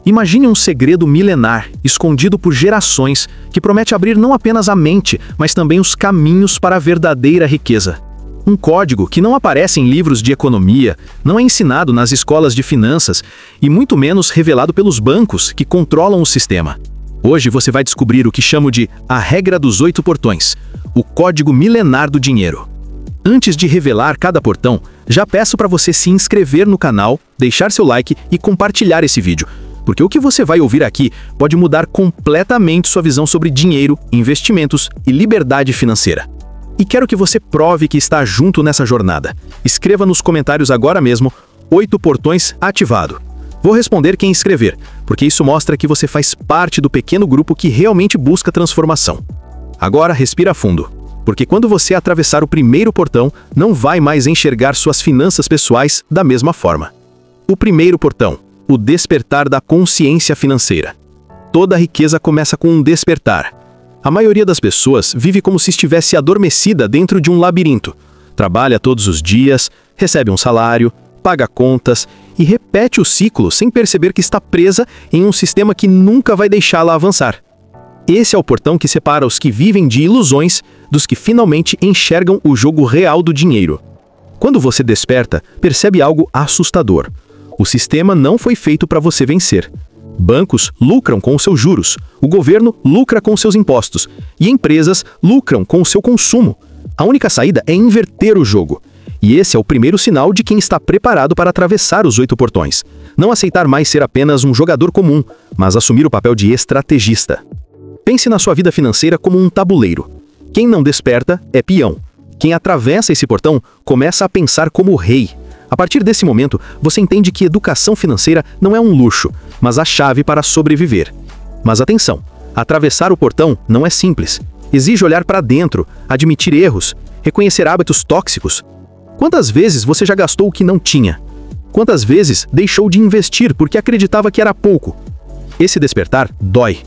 Imagine um segredo milenar, escondido por gerações, que promete abrir não apenas a mente, mas também os caminhos para a verdadeira riqueza. Um código que não aparece em livros de economia, não é ensinado nas escolas de finanças e muito menos revelado pelos bancos que controlam o sistema. Hoje você vai descobrir o que chamo de a regra dos 8 portões, o código milenar do dinheiro. Antes de revelar cada portão, já peço para você se inscrever no canal, deixar seu like e compartilhar esse vídeo, porque o que você vai ouvir aqui pode mudar completamente sua visão sobre dinheiro, investimentos e liberdade financeira. E quero que você prove que está junto nessa jornada. Escreva nos comentários agora mesmo, 8 portões ativado. Vou responder quem escrever, porque isso mostra que você faz parte do pequeno grupo que realmente busca transformação. Agora respira fundo, porque quando você atravessar o primeiro portão, não vai mais enxergar suas finanças pessoais da mesma forma. O primeiro portão, o despertar da consciência financeira. Toda riqueza começa com um despertar. A maioria das pessoas vive como se estivesse adormecida dentro de um labirinto. Trabalha todos os dias, recebe um salário, paga contas e repete o ciclo sem perceber que está presa em um sistema que nunca vai deixá-la avançar. Esse é o portão que separa os que vivem de ilusões dos que finalmente enxergam o jogo real do dinheiro. Quando você desperta, percebe algo assustador. O sistema não foi feito para você vencer. Bancos lucram com os seus juros, o governo lucra com os seus impostos e empresas lucram com o seu consumo. A única saída é inverter o jogo. E esse é o primeiro sinal de quem está preparado para atravessar os 8 portões. Não aceitar mais ser apenas um jogador comum, mas assumir o papel de estrategista. Pense na sua vida financeira como um tabuleiro. Quem não desperta é peão. Quem atravessa esse portão começa a pensar como rei. A partir desse momento, você entende que educação financeira não é um luxo, mas a chave para sobreviver. Mas atenção, atravessar o portão não é simples. Exige olhar para dentro, admitir erros, reconhecer hábitos tóxicos. Quantas vezes você já gastou o que não tinha? Quantas vezes deixou de investir porque acreditava que era pouco? Esse despertar dói,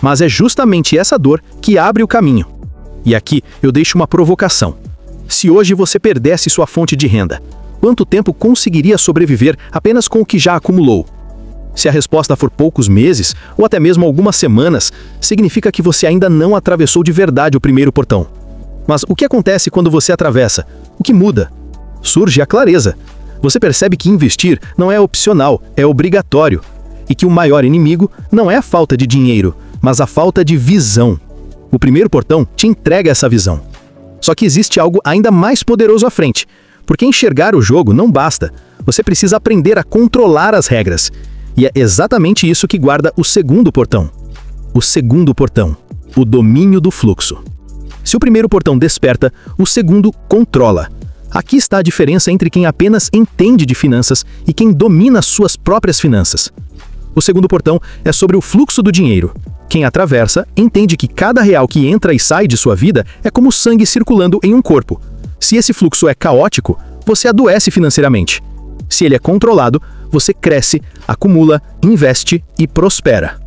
mas é justamente essa dor que abre o caminho. E aqui eu deixo uma provocação. Se hoje você perdesse sua fonte de renda, quanto tempo conseguiria sobreviver apenas com o que já acumulou? Se a resposta for poucos meses, ou até mesmo algumas semanas, significa que você ainda não atravessou de verdade o primeiro portão. Mas o que acontece quando você atravessa? O que muda? Surge a clareza. Você percebe que investir não é opcional, é obrigatório. E que o maior inimigo não é a falta de dinheiro, mas a falta de visão. O primeiro portão te entrega essa visão. Só que existe algo ainda mais poderoso à frente. Porque enxergar o jogo não basta. Você precisa aprender a controlar as regras. E é exatamente isso que guarda o segundo portão. O segundo portão, o domínio do fluxo. Se o primeiro portão desperta, o segundo controla. Aqui está a diferença entre quem apenas entende de finanças e quem domina suas próprias finanças. O segundo portão é sobre o fluxo do dinheiro. Quem atravessa entende que cada real que entra e sai de sua vida é como sangue circulando em um corpo. Se esse fluxo é caótico, você adoece financeiramente. Se ele é controlado, você cresce, acumula, investe e prospera.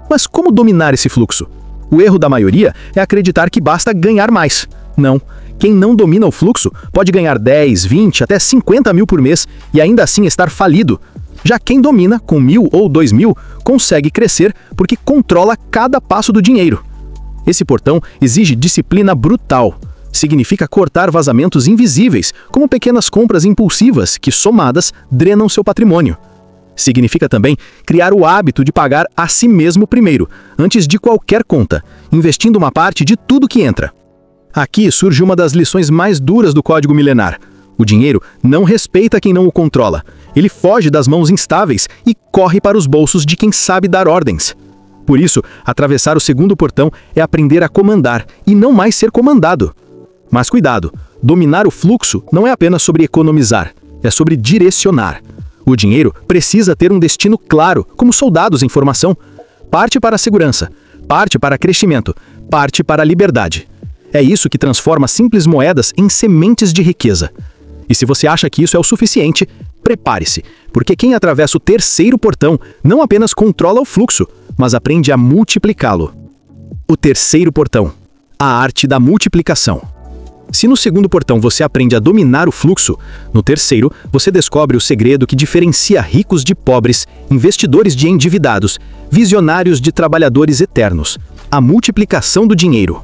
Mas como dominar esse fluxo? O erro da maioria é acreditar que basta ganhar mais. Não. Quem não domina o fluxo pode ganhar 10, 20, até 50 mil por mês e ainda assim estar falido. Já quem domina, com 1.000 ou 2.000, consegue crescer porque controla cada passo do dinheiro. Esse portão exige disciplina brutal. Significa cortar vazamentos invisíveis, como pequenas compras impulsivas que, somadas, drenam seu patrimônio. Significa também criar o hábito de pagar a si mesmo primeiro, antes de qualquer conta, investindo uma parte de tudo que entra. Aqui surge uma das lições mais duras do Código Milenar. O dinheiro não respeita quem não o controla. Ele foge das mãos instáveis e corre para os bolsos de quem sabe dar ordens. Por isso, atravessar o segundo portão é aprender a comandar e não mais ser comandado. Mas cuidado, dominar o fluxo não é apenas sobre economizar, é sobre direcionar. O dinheiro precisa ter um destino claro, como soldados em formação. Parte para a segurança, parte para crescimento, parte para a liberdade. É isso que transforma simples moedas em sementes de riqueza. E se você acha que isso é o suficiente, prepare-se, porque quem atravessa o terceiro portão não apenas controla o fluxo, mas aprende a multiplicá-lo. O terceiro portão, a arte da multiplicação. Se no segundo portão você aprende a dominar o fluxo, no terceiro você descobre o segredo que diferencia ricos de pobres, investidores de endividados, visionários de trabalhadores eternos: a multiplicação do dinheiro.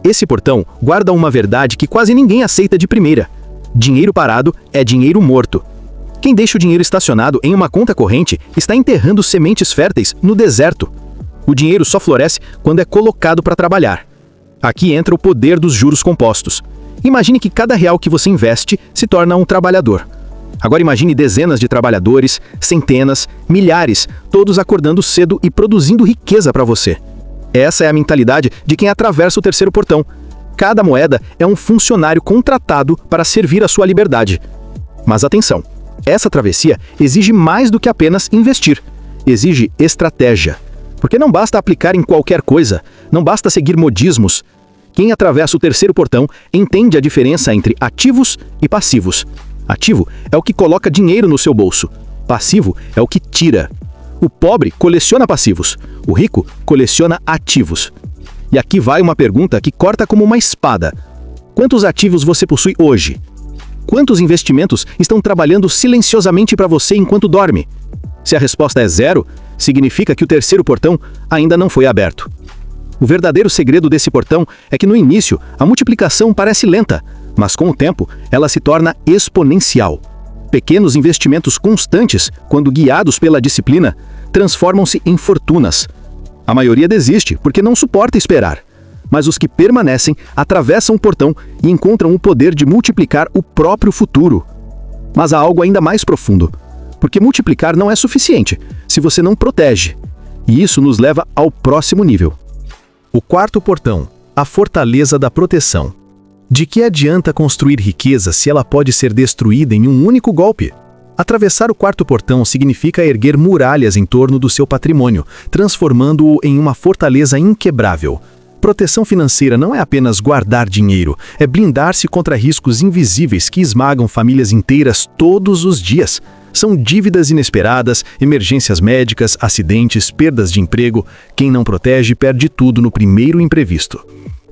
Esse portão guarda uma verdade que quase ninguém aceita de primeira: dinheiro parado é dinheiro morto. Quem deixa o dinheiro estacionado em uma conta corrente está enterrando sementes férteis no deserto. O dinheiro só floresce quando é colocado para trabalhar. Aqui entra o poder dos juros compostos. Imagine que cada real que você investe se torna um trabalhador. Agora imagine dezenas de trabalhadores, centenas, milhares, todos acordando cedo e produzindo riqueza para você. Essa é a mentalidade de quem atravessa o terceiro portão. Cada moeda é um funcionário contratado para servir a sua liberdade. Mas atenção, essa travessia exige mais do que apenas investir. Exige estratégia. Porque não basta aplicar em qualquer coisa, não basta seguir modismos. Quem atravessa o terceiro portão entende a diferença entre ativos e passivos. Ativo é o que coloca dinheiro no seu bolso. Passivo é o que tira. O pobre coleciona passivos. O rico coleciona ativos. E aqui vai uma pergunta que corta como uma espada. Quantos ativos você possui hoje? Quantos investimentos estão trabalhando silenciosamente para você enquanto dorme? Se a resposta é 0, significa que o terceiro portão ainda não foi aberto. O verdadeiro segredo desse portão é que no início a multiplicação parece lenta, mas com o tempo ela se torna exponencial. Pequenos investimentos constantes, quando guiados pela disciplina, transformam-se em fortunas. A maioria desiste porque não suporta esperar, mas os que permanecem atravessam o portão e encontram o poder de multiplicar o próprio futuro. Mas há algo ainda mais profundo, porque multiplicar não é suficiente se você não protege. E isso nos leva ao próximo nível. O quarto portão, a fortaleza da proteção. De que adianta construir riqueza se ela pode ser destruída em um único golpe? Atravessar o quarto portão significa erguer muralhas em torno do seu patrimônio, transformando-o em uma fortaleza inquebrável. Proteção financeira não é apenas guardar dinheiro, é blindar-se contra riscos invisíveis que esmagam famílias inteiras todos os dias. São dívidas inesperadas, emergências médicas, acidentes, perdas de emprego. Quem não protege perde tudo no primeiro imprevisto.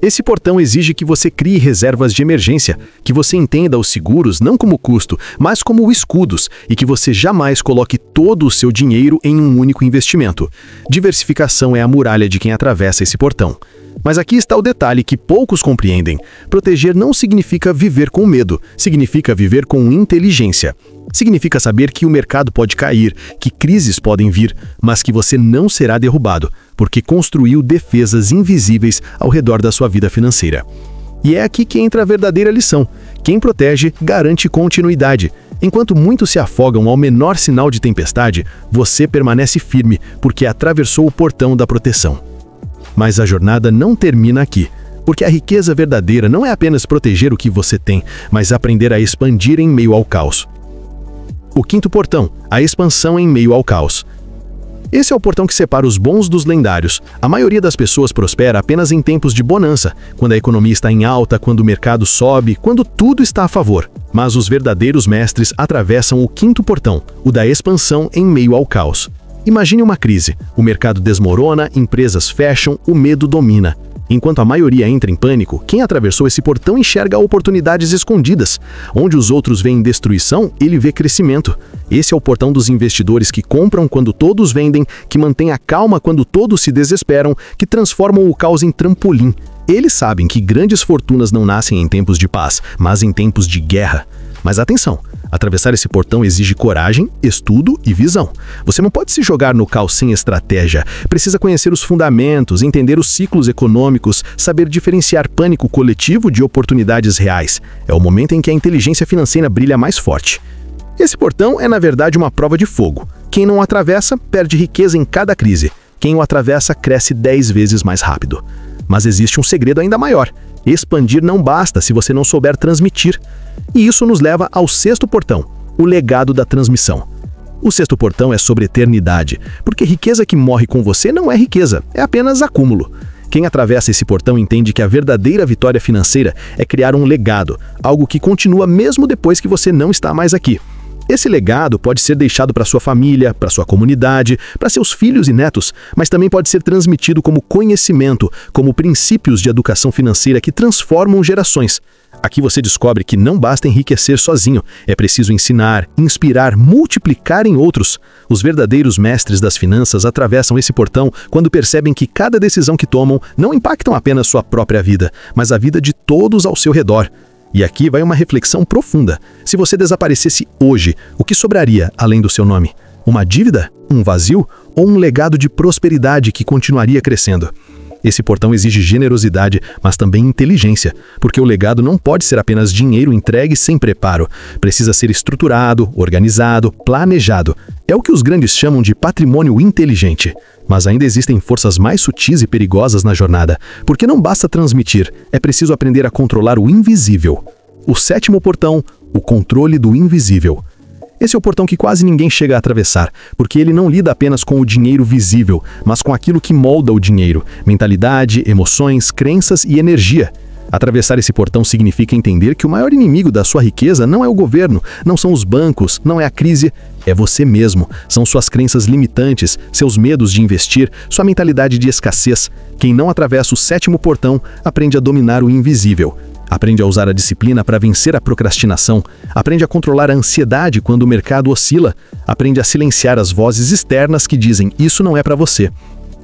Esse portão exige que você crie reservas de emergência, que você entenda os seguros não como custo, mas como escudos, e que você jamais coloque todo o seu dinheiro em um único investimento. Diversificação é a muralha de quem atravessa esse portão. Mas aqui está o detalhe que poucos compreendem. Proteger não significa viver com medo, significa viver com inteligência. Significa saber que o mercado pode cair, que crises podem vir, mas que você não será derrubado, porque construiu defesas invisíveis ao redor da sua vida financeira. E é aqui que entra a verdadeira lição. Quem protege garante continuidade. Enquanto muitos se afogam ao menor sinal de tempestade, você permanece firme, porque atravessou o portão da proteção. Mas a jornada não termina aqui, porque a riqueza verdadeira não é apenas proteger o que você tem, mas aprender a expandir em meio ao caos. O quinto portão, a expansão em meio ao caos. Esse é o portão que separa os bons dos lendários. A maioria das pessoas prospera apenas em tempos de bonança, quando a economia está em alta, quando o mercado sobe, quando tudo está a favor. Mas os verdadeiros mestres atravessam o quinto portão, o da expansão em meio ao caos. Imagine uma crise. O mercado desmorona, empresas fecham, o medo domina. Enquanto a maioria entra em pânico, quem atravessou esse portão enxerga oportunidades escondidas. Onde os outros veem destruição, ele vê crescimento. Esse é o portão dos investidores que compram quando todos vendem, que mantêm a calma quando todos se desesperam, que transformam o caos em trampolim. Eles sabem que grandes fortunas não nascem em tempos de paz, mas em tempos de guerra. Mas atenção, atravessar esse portão exige coragem, estudo e visão. Você não pode se jogar no caos sem estratégia. Precisa conhecer os fundamentos, entender os ciclos econômicos, saber diferenciar pânico coletivo de oportunidades reais. É o momento em que a inteligência financeira brilha mais forte. Esse portão é, na verdade, uma prova de fogo. Quem não o atravessa, perde riqueza em cada crise. Quem o atravessa, cresce 10 vezes mais rápido. Mas existe um segredo ainda maior. Expandir não basta se você não souber transmitir. E isso nos leva ao sexto portão, o legado da transmissão. O sexto portão é sobre eternidade, porque riqueza que morre com você não é riqueza, é apenas acúmulo. Quem atravessa esse portão entende que a verdadeira vitória financeira é criar um legado, algo que continua mesmo depois que você não está mais aqui. Esse legado pode ser deixado para sua família, para sua comunidade, para seus filhos e netos, mas também pode ser transmitido como conhecimento, como princípios de educação financeira que transformam gerações. Aqui você descobre que não basta enriquecer sozinho, é preciso ensinar, inspirar, multiplicar em outros. Os verdadeiros mestres das finanças atravessam esse portão quando percebem que cada decisão que tomam não impactam apenas sua própria vida, mas a vida de todos ao seu redor. E aqui vai uma reflexão profunda. Se você desaparecesse hoje, o que sobraria além do seu nome? Uma dívida? Um vazio? Ou um legado de prosperidade que continuaria crescendo? Esse portão exige generosidade, mas também inteligência, porque o legado não pode ser apenas dinheiro entregue sem preparo. Precisa ser estruturado, organizado, planejado. É o que os grandes chamam de patrimônio inteligente. Mas ainda existem forças mais sutis e perigosas na jornada, porque não basta transmitir, é preciso aprender a controlar o invisível. O sétimo portão, o controle do invisível. Esse é o portão que quase ninguém chega a atravessar, porque ele não lida apenas com o dinheiro visível, mas com aquilo que molda o dinheiro, mentalidade, emoções, crenças e energia. Atravessar esse portão significa entender que o maior inimigo da sua riqueza não é o governo, não são os bancos, não é a crise, é você mesmo. São suas crenças limitantes, seus medos de investir, sua mentalidade de escassez. Quem não atravessa o sétimo portão aprende a dominar o invisível. Aprende a usar a disciplina para vencer a procrastinação. Aprende a controlar a ansiedade quando o mercado oscila. Aprende a silenciar as vozes externas que dizem isso não é para você.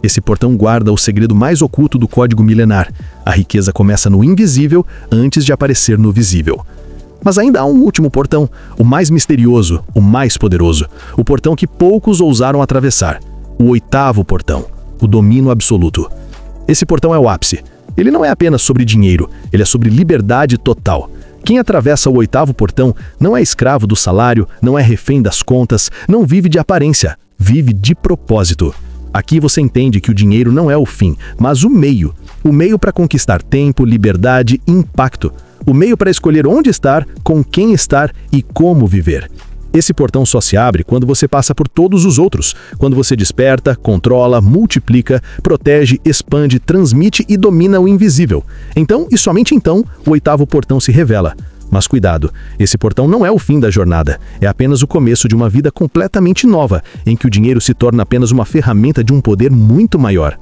Esse portão guarda o segredo mais oculto do código milenar. A riqueza começa no invisível antes de aparecer no visível. Mas ainda há um último portão, o mais misterioso, o mais poderoso. O portão que poucos ousaram atravessar. O oitavo portão, o domínio absoluto. Esse portão é o ápice. Ele não é apenas sobre dinheiro, ele é sobre liberdade total. Quem atravessa o oitavo portão não é escravo do salário, não é refém das contas, não vive de aparência, vive de propósito. Aqui você entende que o dinheiro não é o fim, mas o meio. O meio para conquistar tempo, liberdade e impacto. O meio para escolher onde estar, com quem estar e como viver. Esse portão só se abre quando você passa por todos os outros, quando você desperta, controla, multiplica, protege, expande, transmite e domina o invisível. Então, e somente então, o oitavo portão se revela. Mas cuidado, esse portão não é o fim da jornada, é apenas o começo de uma vida completamente nova, em que o dinheiro se torna apenas uma ferramenta de um poder muito maior.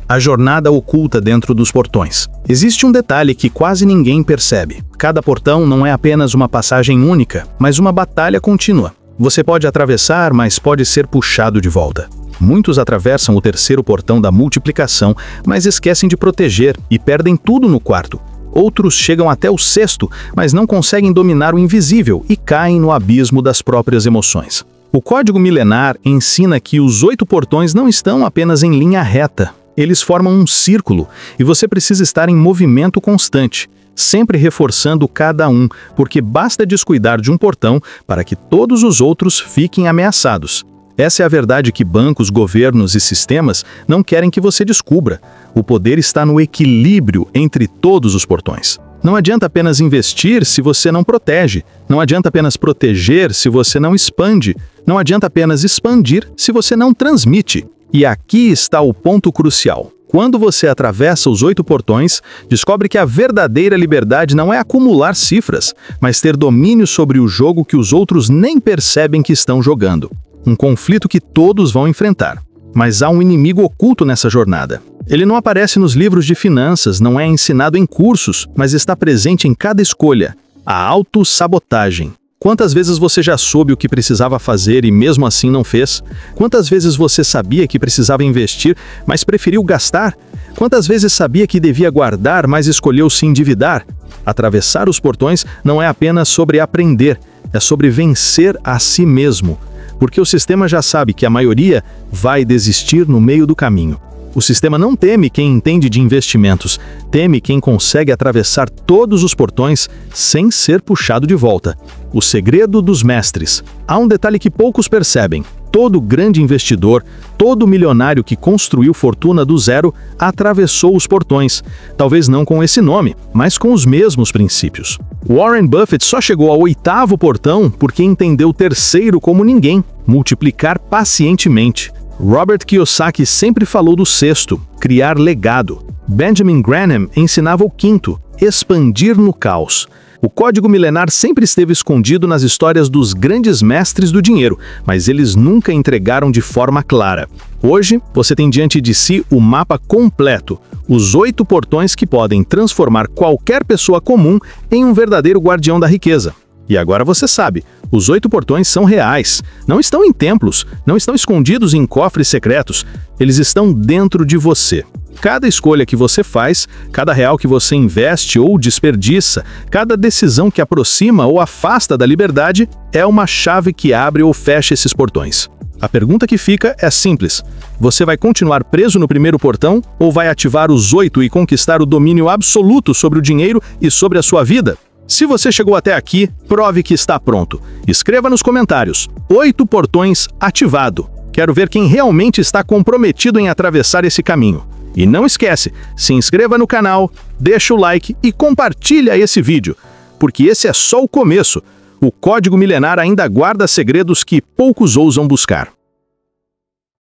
A jornada oculta dentro dos portões. Existe um detalhe que quase ninguém percebe. Cada portão não é apenas uma passagem única, mas uma batalha contínua. Você pode atravessar, mas pode ser puxado de volta. Muitos atravessam o terceiro portão da multiplicação, mas esquecem de proteger e perdem tudo no quarto. Outros chegam até o sexto, mas não conseguem dominar o invisível e caem no abismo das próprias emoções. O código milenar ensina que os 8 portões não estão apenas em linha reta. Eles formam um círculo e você precisa estar em movimento constante, sempre reforçando cada um, porque basta descuidar de um portão para que todos os outros fiquem ameaçados. Essa é a verdade que bancos, governos e sistemas não querem que você descubra. O poder está no equilíbrio entre todos os portões. Não adianta apenas investir se você não protege. Não adianta apenas proteger se você não expande. Não adianta apenas expandir se você não transmite. E aqui está o ponto crucial. Quando você atravessa os 8 portões, descobre que a verdadeira liberdade não é acumular cifras, mas ter domínio sobre o jogo que os outros nem percebem que estão jogando. Um conflito que todos vão enfrentar. Mas há um inimigo oculto nessa jornada. Ele não aparece nos livros de finanças, não é ensinado em cursos, mas está presente em cada escolha. A autossabotagem. Quantas vezes você já soube o que precisava fazer e mesmo assim não fez? Quantas vezes você sabia que precisava investir, mas preferiu gastar? Quantas vezes sabia que devia guardar, mas escolheu se endividar? Atravessar os portões não é apenas sobre aprender, é sobre vencer a si mesmo. Porque o sistema já sabe que a maioria vai desistir no meio do caminho. O sistema não teme quem entende de investimentos, teme quem consegue atravessar todos os portões sem ser puxado de volta. O segredo dos mestres. Há um detalhe que poucos percebem. Todo grande investidor, todo milionário que construiu fortuna do zero, atravessou os portões. Talvez não com esse nome, mas com os mesmos princípios. Warren Buffett só chegou ao 8º portão porque entendeu o terceiro como ninguém: multiplicar pacientemente. Robert Kiyosaki sempre falou do 6º, criar legado. Benjamin Graham ensinava o 5º, expandir no caos. O código milenar sempre esteve escondido nas histórias dos grandes mestres do dinheiro, mas eles nunca entregaram de forma clara. Hoje, você tem diante de si o mapa completo, os 8 portões que podem transformar qualquer pessoa comum em um verdadeiro guardião da riqueza. E agora você sabe, os 8 portões são reais, não estão em templos, não estão escondidos em cofres secretos, eles estão dentro de você. Cada escolha que você faz, cada real que você investe ou desperdiça, cada decisão que aproxima ou afasta da liberdade, é uma chave que abre ou fecha esses portões. A pergunta que fica é simples: você vai continuar preso no primeiro portão ou vai ativar os 8 e conquistar o domínio absoluto sobre o dinheiro e sobre a sua vida? Se você chegou até aqui, prove que está pronto. Escreva nos comentários: 8 portões ativado. Quero ver quem realmente está comprometido em atravessar esse caminho. E não esquece, se inscreva no canal, deixa o like e compartilha esse vídeo, porque esse é só o começo. O código milenar ainda guarda segredos que poucos ousam buscar.